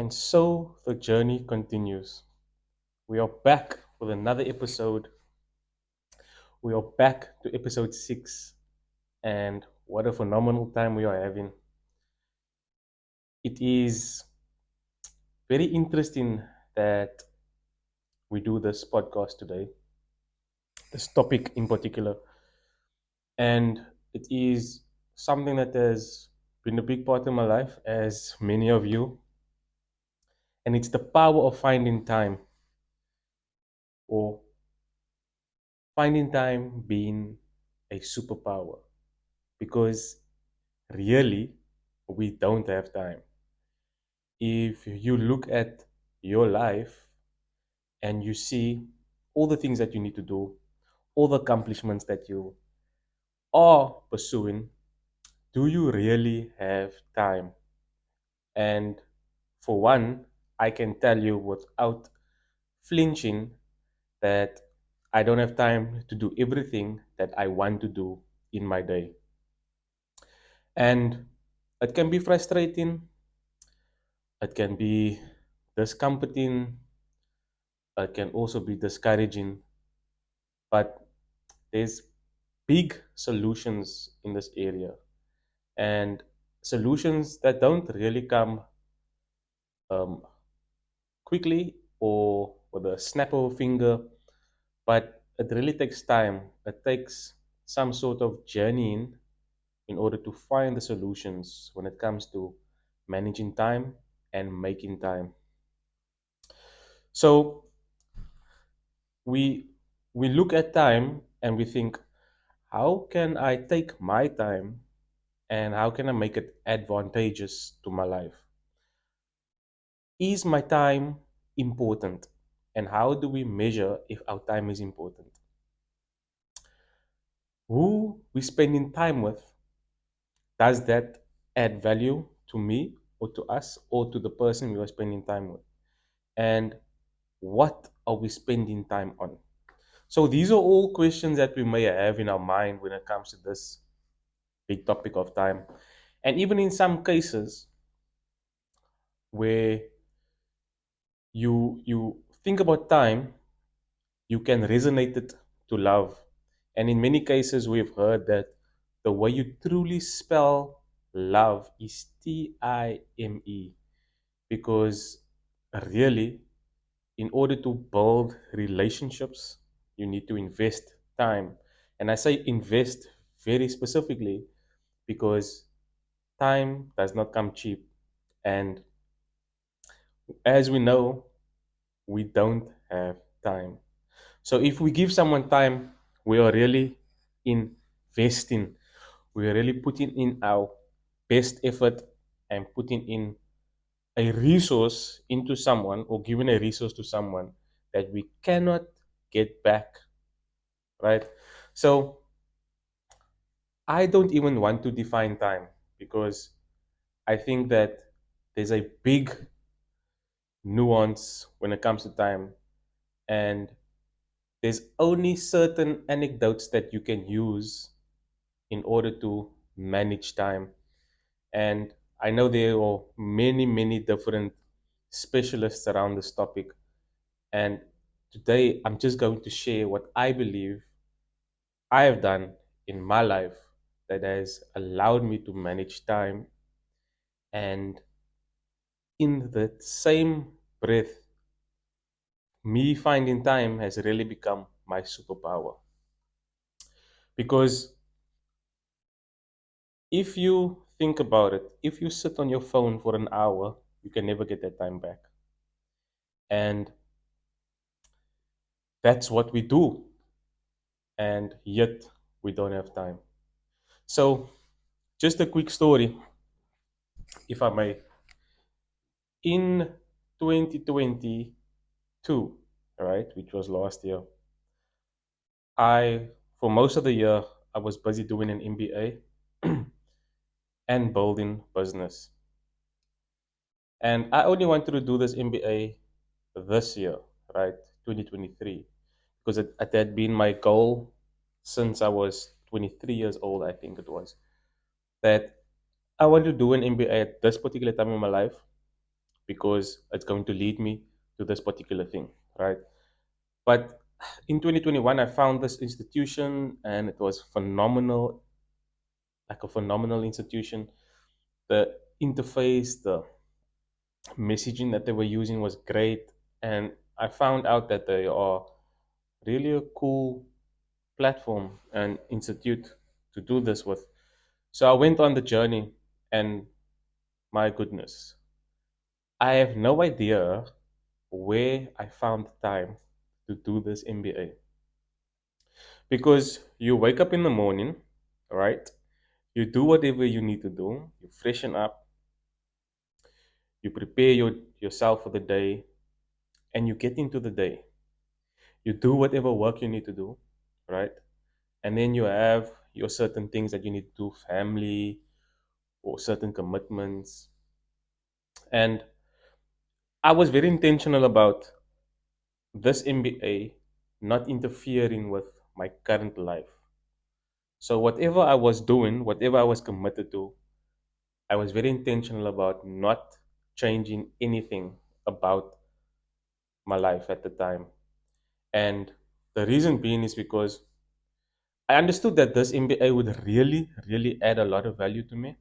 And so the journey continues. We are back with another episode. We are back to episode 6, and what a phenomenal time we are having. It is very interesting that we do this podcast today, this topic in particular, and it is something that has been a big part of my life, as many of you, and it's the power of finding time, or finding time being a superpower, because really we don't have time. If you look at your life and you see all the things that you need to do, all the accomplishments that you are pursuing, do you really have time? And for one, I can tell you without flinching that I don't have time to do everything that I want to do in my day. And it can be frustrating, it can be discomforting, it can also be discouraging, but there's big solutions in this area, and solutions that don't really come um, quickly or with a snap of a finger, but it really takes time. It takes some sort of journeying in order to find the solutions when it comes to managing time and making time. So we we look at time and we think, how can I take my time and how can I make it advantageous to my life? Is my time important? And how do we measure if our time is important? Who we spending time with, does that add value to me or to us or to the person we are spending time with? And what are we spending time on? So these are all questions that we may have in our mind when it comes to this big topic of time. And even in some cases where you think about time, you can resonate it to love. And in many cases, we've heard that the way you truly spell love is Time, because really, in order to build relationships, you need to invest time. And I say invest very specifically because time does not come cheap. And as we know, we don't have time. So if we give someone time, we are really investing. We are really putting in our best effort and putting in a resource into someone or giving a resource to someone that we cannot get back, right? So I don't even want to define time because I think that there's a big nuance when it comes to time, and there's only certain anecdotes that you can use in order to manage time. And I know there are many, many different specialists around this topic. And today I'm just going to share what I believe I have done in my life that has allowed me to manage time. And in the same breath, me finding time has really become my superpower. Because if you think about it, if you sit on your phone for an hour, you can never get that time back. And that's what we do. And yet we don't have time. So, just a quick story, if I may. In 2022, right, which was last year, for most of the year, I was busy doing an MBA and building business. And I only wanted to do this MBA this year, right, 2023, because it had been my goal since I was 23 years old, I think it was, that I want to do an MBA at this particular time in my life because it's going to lead me to this particular thing, right? But in 2021, I found this institution and it was phenomenal, like a phenomenal institution. The interface, the messaging that they were using was great. And I found out that they are really a cool platform and institute to do this with. So I went on the journey, and my goodness, I have no idea where I found time to do this MBA. Because you wake up in the morning, right? You do whatever you need to do, you freshen up, you prepare yourself for the day, and you get into the day. You do whatever work you need to do, right? And then you have your certain things that you need to do, family or certain commitments. And I was very intentional about this MBA not interfering with my current life. So whatever I was doing, whatever I was committed to, I was very intentional about not changing anything about my life at the time. And the reason being is because I understood that this MBA would really, really add a lot of value to me,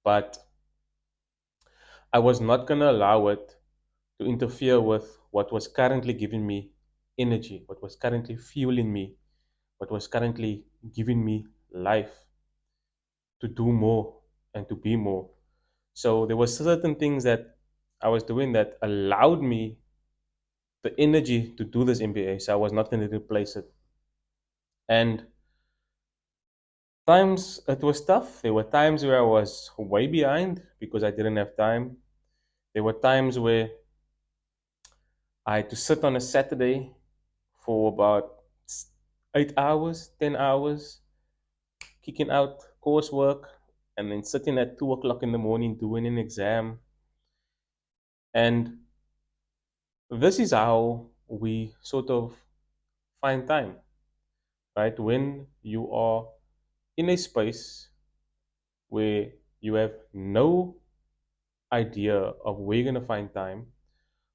but I was not going to allow it to interfere with what was currently giving me energy, what was currently fueling me, what was currently giving me life to do more and to be more. So there were certain things that I was doing that allowed me the energy to do this MBA. So I was not going to replace it. And times it was tough. There were times where I was way behind because I didn't have time. There were times where I had to sit on a Saturday for about 8 hours, 10 hours, kicking out coursework, and then sitting at 2 o'clock in the morning doing an exam. And this is how we sort of find time, right? When you are in a space where you have no idea of where you're going to find time,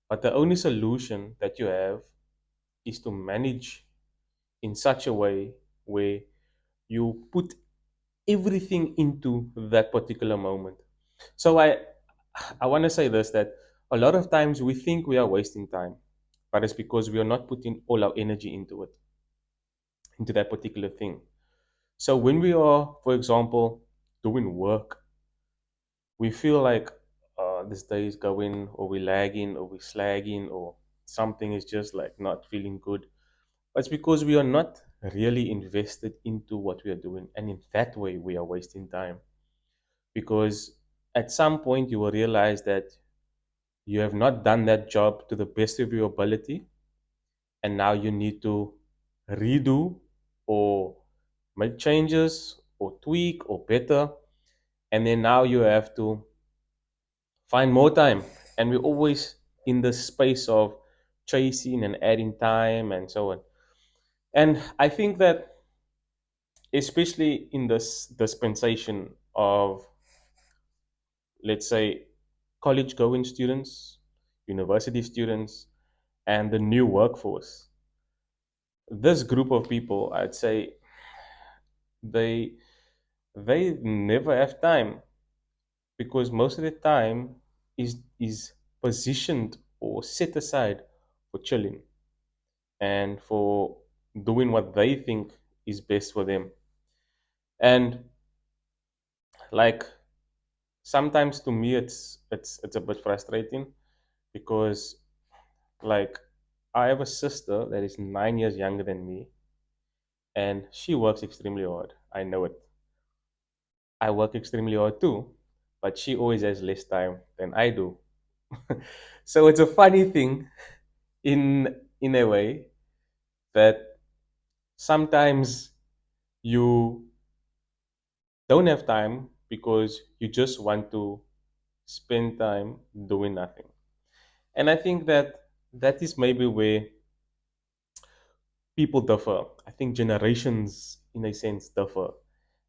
but the only solution that you have is to manage in such a way where you put everything into that particular moment. So I want to say this, that a lot of times we think we are wasting time, but it's because we are not putting all our energy into it, into that particular thing. So when we are, for example, doing work, we feel like this day is going, or we're lagging, or we're slagging, or something is just like not feeling good. But it's because we are not really invested into what we are doing. And in that way, we are wasting time. Because at some point, you will realize that you have not done that job to the best of your ability. And now you need to redo or make changes or tweak or better. And then now you have to find more time. And we're always in the space of chasing and adding time and so on. And I think that, especially in this dispensation of, let's say, college going students, university students, and the new workforce, this group of people, I'd say, they they never have time, because most of the time is positioned or set aside for chilling and for doing what they think is best for them. And like, sometimes to me it's a bit frustrating, because like, I have a sister that is 9 years younger than me, and she works extremely hard. I know it. I work extremely hard too, but she always has less time than I do. So it's a funny thing, in a way, that sometimes you don't have time because you just want to spend time doing nothing. And I think that that is maybe where people differ. I think generations, in a sense, differ.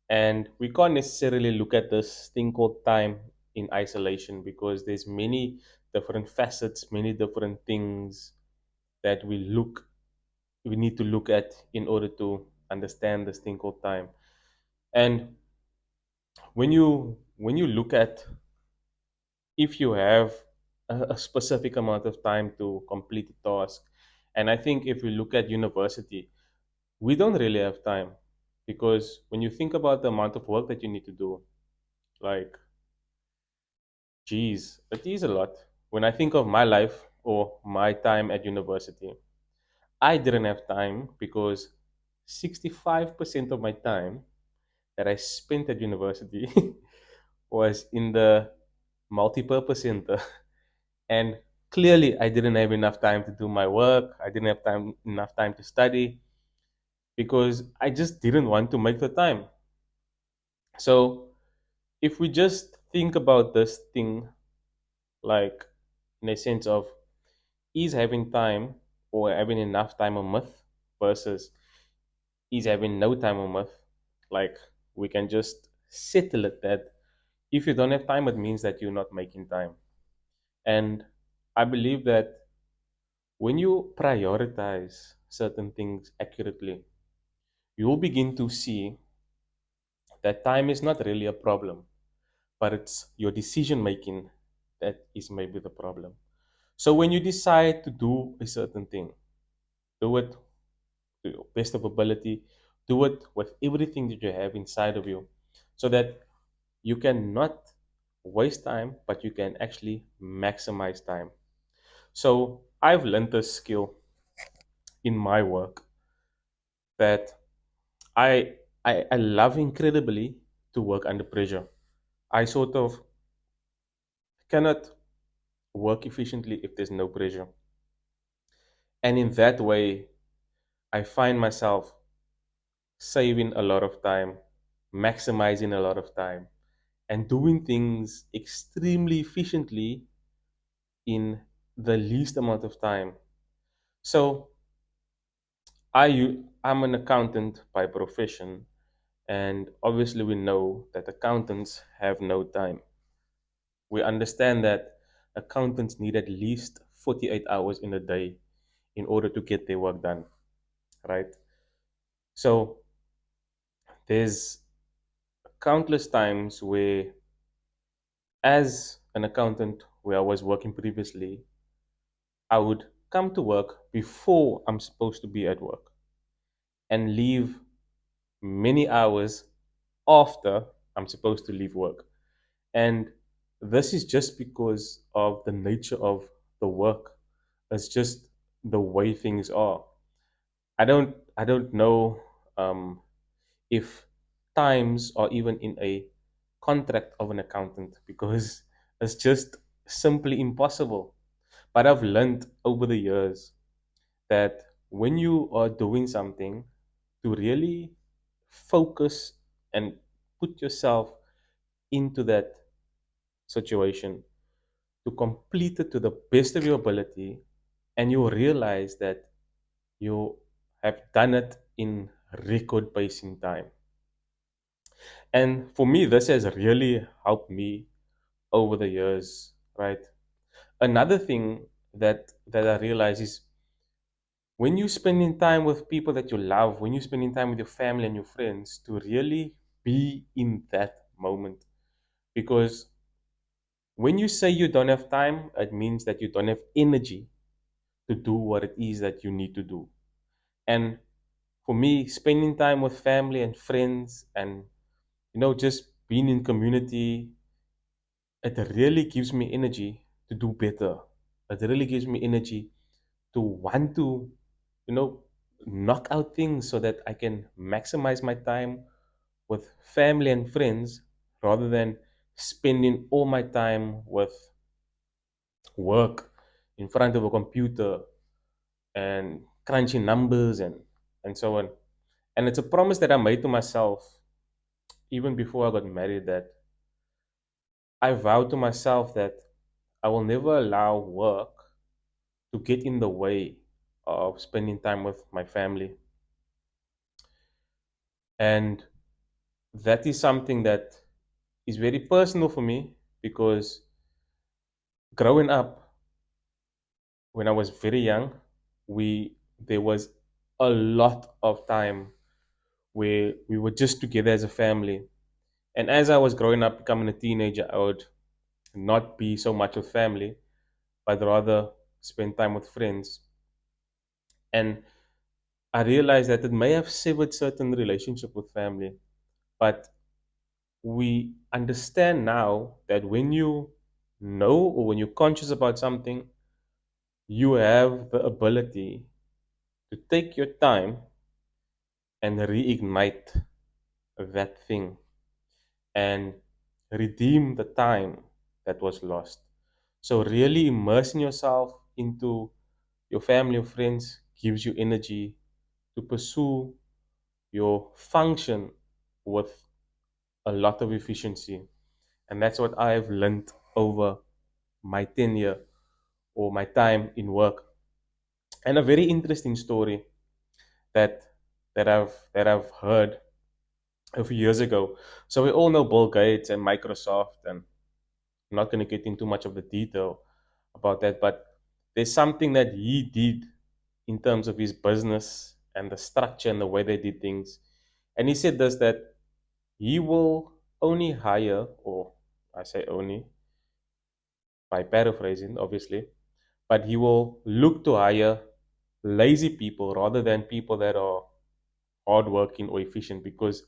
And we can't necessarily look at this thing called time in isolation because there's many different facets, many different things that we need to look at in order to understand this thing called time. And when you look at, if you have a specific amount of time to complete a task, and I think if you look at university, we don't really have time, because when you think about the amount of work that you need to do, like, geez, it is a lot. When I think of my life or my time at university, I didn't have time because 65% of my time that I spent at university was in the multi-purpose center. And clearly, I didn't have enough time to do my work. I didn't have enough time to study because I just didn't want to make the time. So, if we just think about this thing, like, in a sense of, is having time or having enough time a myth versus is having no time a myth, like, we can just settle it that if you don't have time, it means that you're not making time. And I believe that when you prioritize certain things accurately, you'll begin to see that time is not really a problem, but it's your decision making that is maybe the problem. So when you decide to do a certain thing, do it to your best of ability, do it with everything that you have inside of you, so that you can not waste time, but you can actually maximize time. So I've learned this skill in my work that I, I love incredibly to work under pressure. I sort of cannot work efficiently if there's no pressure. And in that way, I find myself saving a lot of time, maximizing a lot of time, and doing things extremely efficiently in the least amount of time. So I'm an accountant by profession, and obviously we know that accountants have no time. We understand that accountants need at least 48 hours in a day in order to get their work done, right? So there's countless times where, as an accountant where I was working previously, I would come to work before I'm supposed to be at work and leave many hours after I'm supposed to leave work. And this is just because of the nature of the work. It's just the way things are. I don't know um, if times are even in a contract of an accountant, because it's just simply impossible. But I've learned over the years that when you are doing something, to really focus and put yourself into that situation, to complete it to the best of your ability, and you realize that you have done it in record pacing time. And for me, this has really helped me over the years, right? Another thing that I realize is, when you're spending time with people that you love, when you're spending time with your family and your friends, to really be in that moment. Because when you say you don't have time, it means that you don't have energy to do what it is that you need to do. And for me, spending time with family and friends, and just being in community, it really gives me energy to do better. It really gives me energy to want to, you know, knock out things so that I can maximize my time with family and friends, rather than spending all my time with work in front of a computer and crunching numbers and so on. And it's a promise that I made to myself even before I got married, that I vowed to myself that I will never allow work to get in the way of spending time with my family. And that is something that is very personal for me, because growing up, when I was very young, we there was a lot of time where we were just together as a family. And as I was growing up, becoming a teenager, I would not be so much with family, but rather spend time with friends. And I realized that it may have severed certain relationship with family, but we understand now that when you know or when you're conscious about something, you have the ability to take your time and reignite that thing and redeem the time that was lost. So, really immersing yourself into your family or friends gives you energy to pursue your function with a lot of efficiency. And that's what I've learned over my tenure or my time in work. And a very interesting story that that I've heard a few years ago. So we all know Bill Gates and Microsoft, and I'm not going to get into much of the detail about that, but there's something that he did in terms of his business and the structure and the way they did things. And he said this, that he will only hire, or I say only by paraphrasing, obviously, but he will look to hire lazy people rather than people that are hardworking or efficient, because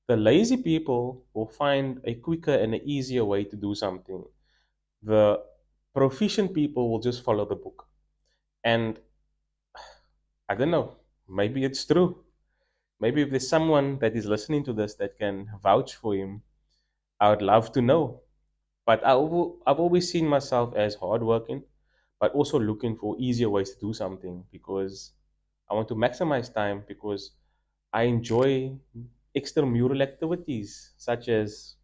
the lazy people will find a quicker and an easier way to do something. The proficient people will just follow the book. And I don't know, maybe it's true. Maybe if there's someone that is listening to this that can vouch for him, I would love to know. But I've always seen myself as hardworking, but also looking for easier ways to do something, because I want to maximize time, because I enjoy extramural activities such as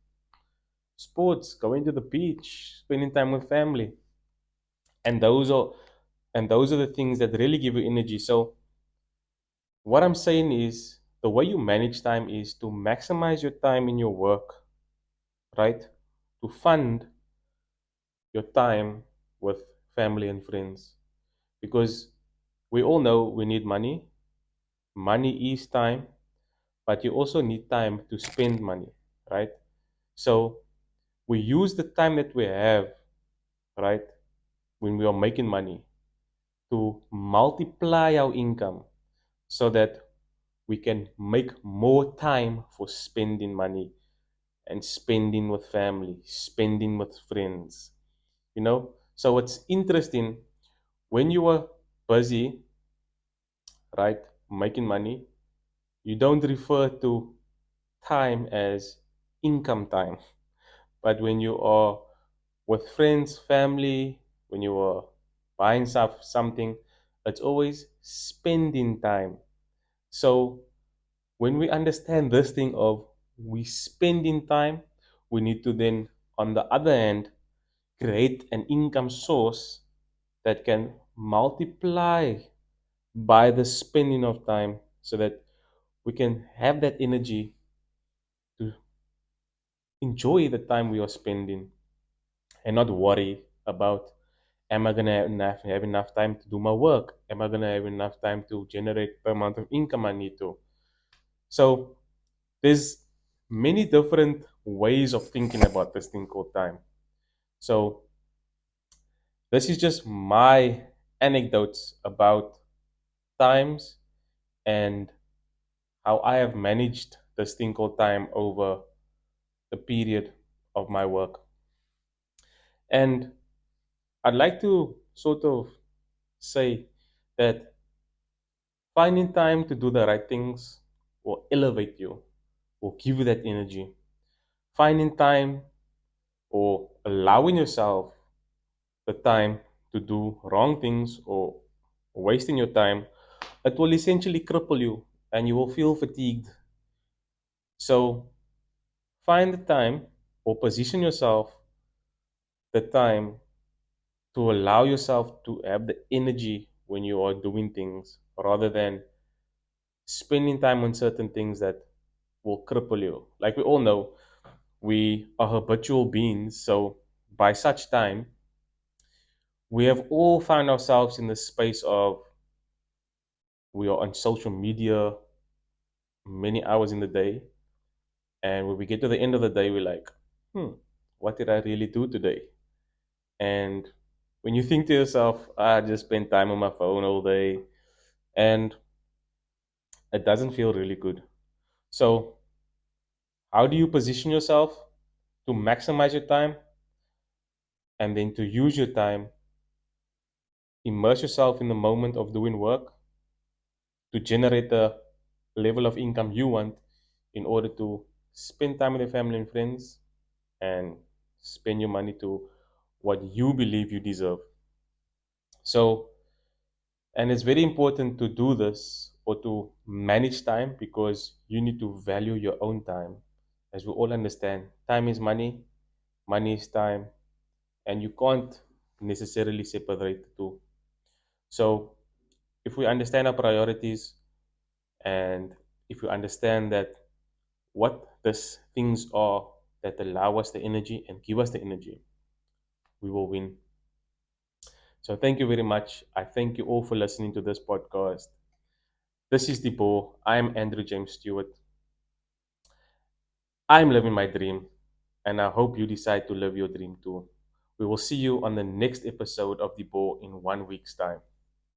sports, going to the beach, spending time with family. And those are the things that really give you energy. So what I'm saying is the way you manage time is to maximize your time in your work, right? To fund your time with family and friends. Because we all know we need money. Money is time, but you also need time to spend money, right? So we use the time that we have, right, when we are making money to multiply our income so that we can make more time for spending money and spending with family, spending with friends. So it's interesting when you are busy, right, making money, you don't refer to time as income time. But when you are with friends, family, when you are buying something, it's always spending time. So when we understand this thing of we spending time, we need to then, on the other hand, create an income source that can multiply by the spending of time, so that we can have that energy to enjoy the time we are spending and not worry about, am I gonna have enough time to do my work? Am I gonna have enough time to generate the amount of income I need to? So there's many different ways of thinking about this thing called time. So this is just my anecdotes about times and how I have managed this thing called time over the period of my work. And I'd like to sort of say that finding time to do the right things will elevate you, will give you that energy. Finding time or allowing yourself the time to do wrong things or wasting your time, it will essentially cripple you and you will feel fatigued. So find the time or position yourself the time to allow yourself to have the energy when you are doing things, rather than spending time on certain things that will cripple you. Like we all know, we are habitual beings. So by such time, we have all found ourselves in the space of we are on social media many hours in the day. And when we get to the end of the day, we're like, what did I really do today? And when you think to yourself, I just spent time on my phone all day, and it doesn't feel really good. So, how do you position yourself to maximize your time and then to use your time, immerse yourself in the moment of doing work to generate the level of income you want in order to spend time with your family and friends and spend your money to what you believe you deserve. So, and it's very important to do this or to manage time because you need to value your own time. As we all understand, time is money, money is time, and you can't necessarily separate the two. So, if we understand our priorities and if we understand that what these things are that allow us the energy and give us the energy, we will win. So, thank you very much. I thank you all for listening to this podcast. This is Dee-Boor. I'm Andrew James Stewart. I'm living my dream, and I hope you decide to live your dream too. We will see you on the next episode of Dee-Boor in 1 week's time.